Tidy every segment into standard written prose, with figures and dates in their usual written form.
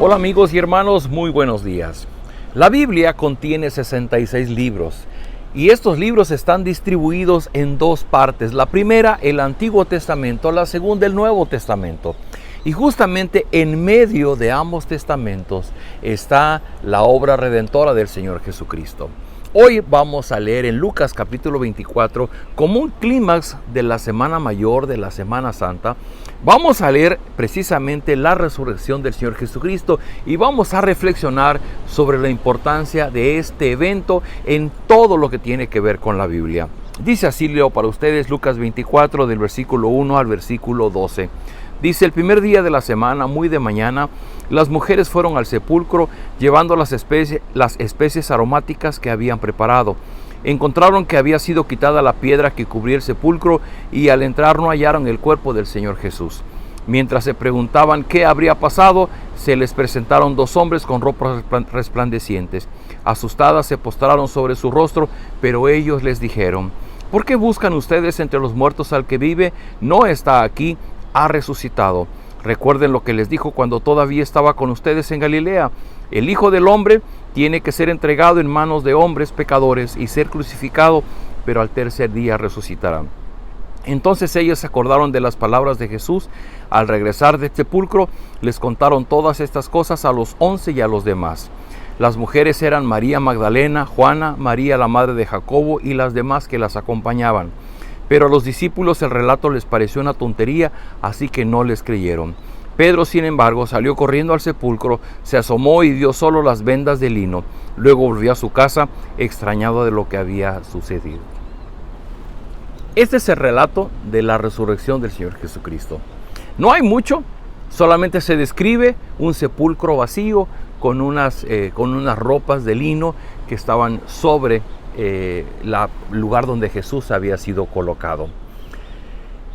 Hola amigos y hermanos, muy buenos días. La Biblia contiene 66 libros y estos libros están distribuidos en dos partes. La primera, el Antiguo Testamento, la segunda, el Nuevo Testamento. Y justamente en medio de ambos testamentos está la obra redentora del Señor Jesucristo. Hoy vamos a leer en Lucas capítulo 24, como un clímax de la Semana Mayor, de la Semana Santa. Vamos a leer precisamente la resurrección del Señor Jesucristo y vamos a reflexionar sobre la importancia de este evento en todo lo que tiene que ver con la Biblia. Dice así, leo para ustedes Lucas 24 del versículo 1 al versículo 12. Dice: el primer día de la semana, muy de mañana, las mujeres fueron al sepulcro llevando las especies aromáticas que habían preparado. Encontraron que había sido quitada la piedra que cubría el sepulcro y al entrar no hallaron el cuerpo del Señor Jesús. Mientras se preguntaban qué habría pasado, se les presentaron dos hombres con ropas resplandecientes. Asustadas se postraron sobre su rostro, pero ellos les dijeron: ¿por qué buscan ustedes entre los muertos al que vive? No está aquí, ha resucitado. Recuerden lo que les dijo cuando todavía estaba con ustedes en Galilea. El Hijo del Hombre tiene que ser entregado en manos de hombres pecadores y ser crucificado, pero al tercer día resucitará. Entonces ellos se acordaron de las palabras de Jesús. Al regresar del sepulcro, les contaron todas estas cosas a los 11 y a los demás. Las mujeres eran María Magdalena, Juana, María la madre de Jacobo y las demás que las acompañaban. Pero a los discípulos el relato les pareció una tontería, así que no les creyeron. Pedro, sin embargo, salió corriendo al sepulcro, se asomó y vio solo las vendas de lino. Luego volvió a su casa, extrañado de lo que había sucedido. Este es el relato de la resurrección del Señor Jesucristo. No hay mucho, solamente se describe un sepulcro vacío con unas ropas de lino que estaban sobre el lugar donde Jesús había sido colocado.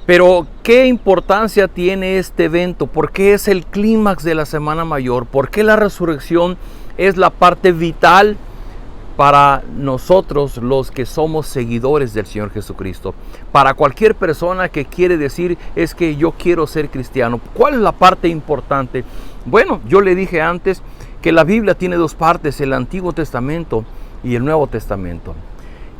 Pero ¿qué importancia tiene este evento? ¿Por qué es el clímax de la Semana Mayor? ¿Por qué la resurrección es la parte vital para nosotros los que somos seguidores del Señor Jesucristo? Para cualquier persona que quiere decir: es que yo quiero ser cristiano. ¿Cuál es la parte importante? Bueno, yo le dije antes que la Biblia tiene dos partes, el Antiguo Testamento y el Nuevo Testamento.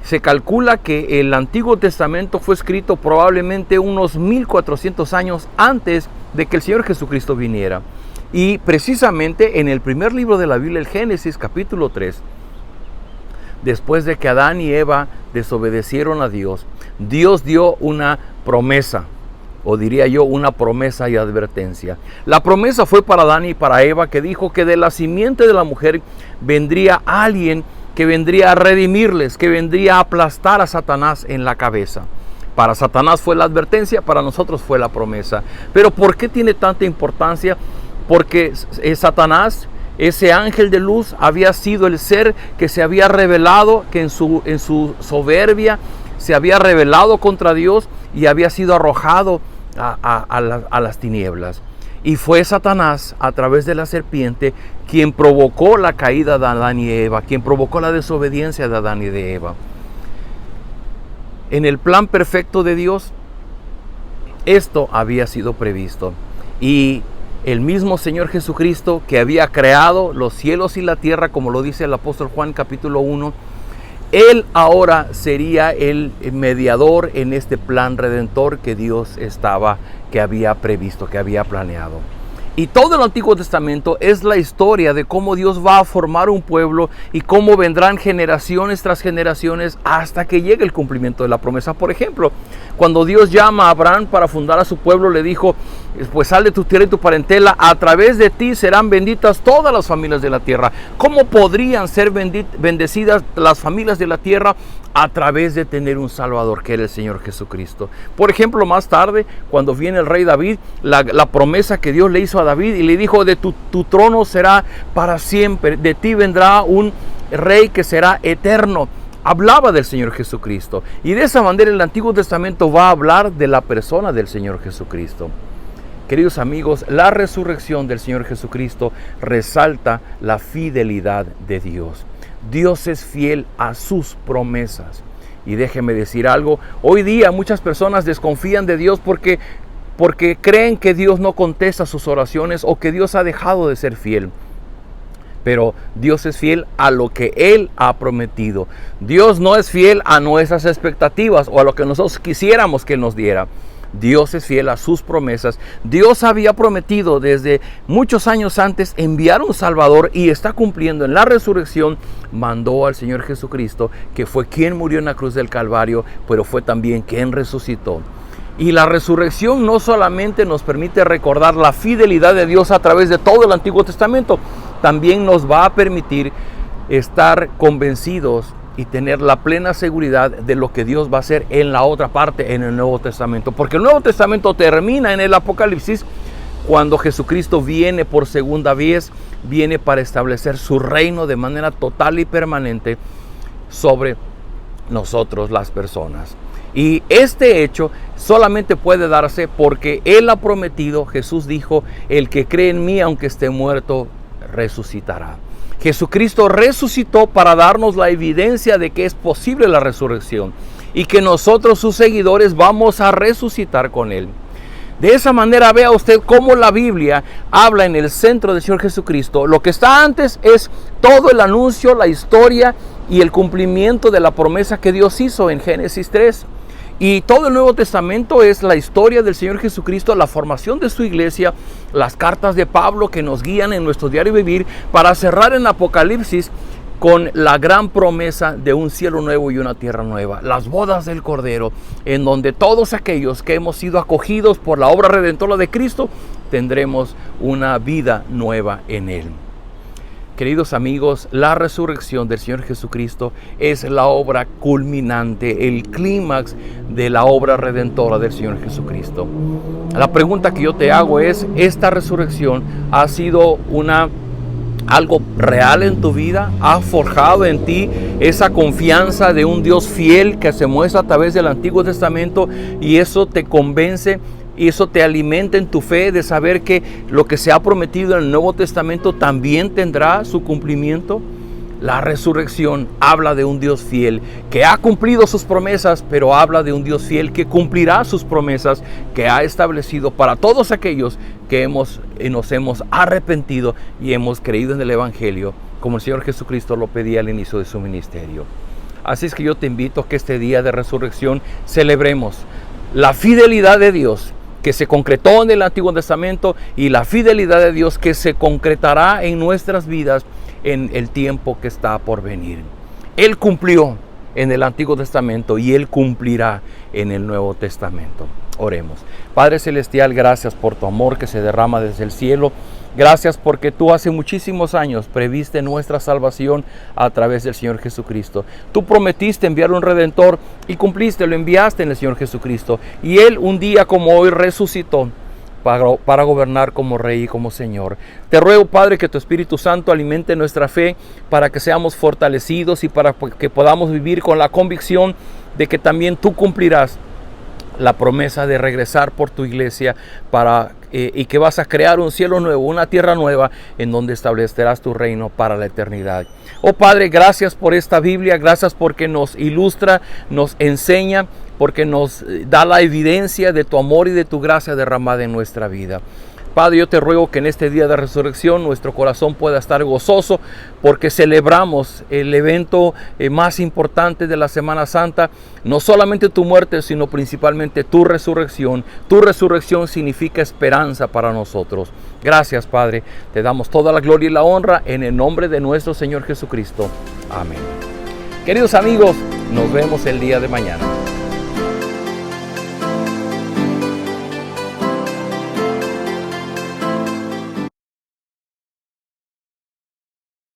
Se calcula que el Antiguo Testamento fue escrito probablemente unos 1400 años antes de que el Señor Jesucristo viniera. Y precisamente en el primer libro de la Biblia, el Génesis capítulo 3, después de que Adán y Eva desobedecieron a Dios, Dios dio una promesa, o diría yo, una promesa y advertencia. La promesa fue para Adán y para Eva, que dijo que de la simiente de la mujer vendría alguien que vendría a redimirles, que vendría a aplastar a Satanás en la cabeza. Para Satanás fue la advertencia, para nosotros fue la promesa. Pero ¿por qué tiene tanta importancia? Porque Satanás, ese ángel de luz, había sido el ser que se había rebelado, que en su soberbia se había rebelado contra Dios y había sido arrojado a las tinieblas. Y fue Satanás, a través de la serpiente, quien provocó la caída de Adán y Eva, quien provocó la desobediencia de Adán y de Eva. En el plan perfecto de Dios, esto había sido previsto. Y el mismo Señor Jesucristo, que había creado los cielos y la tierra, como lo dice el apóstol Juan capítulo 1, Él ahora sería el mediador en este plan redentor que Dios que había previsto, que había planeado. Y todo el Antiguo Testamento es la historia de cómo Dios va a formar un pueblo y cómo vendrán generaciones tras generaciones hasta que llegue el cumplimiento de la promesa. Por ejemplo, cuando Dios llama a Abraham para fundar a su pueblo, le dijo: pues sal de tu tierra y tu parentela, a través de ti serán benditas todas las familias de la tierra. ¿Cómo podrían ser bendecidas las familias de la tierra? A través de tener un Salvador, que era el Señor Jesucristo. Por ejemplo, más tarde, cuando viene el rey David, la promesa que Dios le hizo a David y le dijo: de tu trono será para siempre, de ti vendrá un rey que será eterno. Hablaba del Señor Jesucristo. Y de esa manera el Antiguo Testamento va a hablar de la persona del Señor Jesucristo. Queridos amigos, la resurrección del Señor Jesucristo resalta la fidelidad de Dios. Dios es fiel a sus promesas. Y déjeme decir algo, hoy día muchas personas desconfían de Dios porque porque creen que Dios no contesta sus oraciones o que Dios ha dejado de ser fiel. Pero Dios es fiel a lo que Él ha prometido. Dios no es fiel a nuestras expectativas o a lo que nosotros quisiéramos que Él nos diera. Dios es fiel a sus promesas. Dios había prometido desde muchos años antes enviar un Salvador y está cumpliendo. En la resurrección mandó al Señor Jesucristo, que fue quien murió en la cruz del Calvario, pero fue también quien resucitó. Y la resurrección no solamente nos permite recordar la fidelidad de Dios a través de todo el Antiguo Testamento, también nos va a permitir estar convencidos y tener la plena seguridad de lo que Dios va a hacer en la otra parte, en el Nuevo Testamento. Porque el Nuevo Testamento termina en el Apocalipsis, cuando Jesucristo viene por segunda vez, viene para establecer su reino de manera total y permanente sobre nosotros las personas. Y este hecho solamente puede darse porque Él ha prometido. Jesús dijo: el que cree en mí, aunque esté muerto, resucitará. Jesucristo resucitó para darnos la evidencia de que es posible la resurrección y que nosotros, sus seguidores, vamos a resucitar con Él. De esa manera, vea usted cómo la Biblia habla en el centro del Señor Jesucristo. Lo que está antes es todo el anuncio, la historia y el cumplimiento de la promesa que Dios hizo en Génesis 3. Y todo el Nuevo Testamento es la historia del Señor Jesucristo, la formación de su iglesia, las cartas de Pablo que nos guían en nuestro diario vivir, para cerrar en Apocalipsis con la gran promesa de un cielo nuevo y una tierra nueva, las bodas del Cordero, en donde todos aquellos que hemos sido acogidos por la obra redentora de Cristo tendremos una vida nueva en Él. Queridos amigos, la resurrección del Señor Jesucristo es la obra culminante, el clímax de la obra redentora del Señor Jesucristo. La pregunta que yo te hago es: ¿esta resurrección ha sido algo real en tu vida? ¿Ha forjado en ti esa confianza de un Dios fiel que se muestra a través del Antiguo Testamento, y eso te convence y eso te alimenta en tu fe de saber que lo que se ha prometido en el Nuevo Testamento también tendrá su cumplimiento? La resurrección habla de un Dios fiel que ha cumplido sus promesas, pero habla de un Dios fiel que cumplirá sus promesas que ha establecido para todos aquellos que nos hemos arrepentido y hemos creído en el Evangelio, como el Señor Jesucristo lo pedía al inicio de su ministerio. Así es que yo te invito a que este día de resurrección celebremos la fidelidad de Dios que se concretó en el Antiguo Testamento y la fidelidad de Dios que se concretará en nuestras vidas en el tiempo que está por venir. Él cumplió en el Antiguo Testamento y Él cumplirá en el Nuevo Testamento. Oremos. Padre Celestial, gracias por tu amor que se derrama desde el cielo. Gracias porque tú hace muchísimos años previste nuestra salvación a través del Señor Jesucristo. Tú prometiste enviar un Redentor y cumpliste, lo enviaste en el Señor Jesucristo. Y Él un día como hoy resucitó para gobernar como Rey y como Señor. Te ruego, Padre, que tu Espíritu Santo alimente nuestra fe para que seamos fortalecidos y para que podamos vivir con la convicción de que también tú cumplirás la promesa de regresar por tu iglesia y que vas a crear un cielo nuevo, una tierra nueva en donde establecerás tu reino para la eternidad. Oh Padre, gracias por esta Biblia, gracias porque nos ilustra, nos enseña, porque nos da la evidencia de tu amor y de tu gracia derramada en nuestra vida. Padre, yo te ruego que en este día de resurrección nuestro corazón pueda estar gozoso porque celebramos el evento más importante de la Semana Santa, no solamente tu muerte, sino principalmente tu resurrección. Tu resurrección significa esperanza para nosotros. Gracias, Padre. Te damos toda la gloria y la honra en el nombre de nuestro Señor Jesucristo. Amén. Queridos amigos, nos vemos el día de mañana.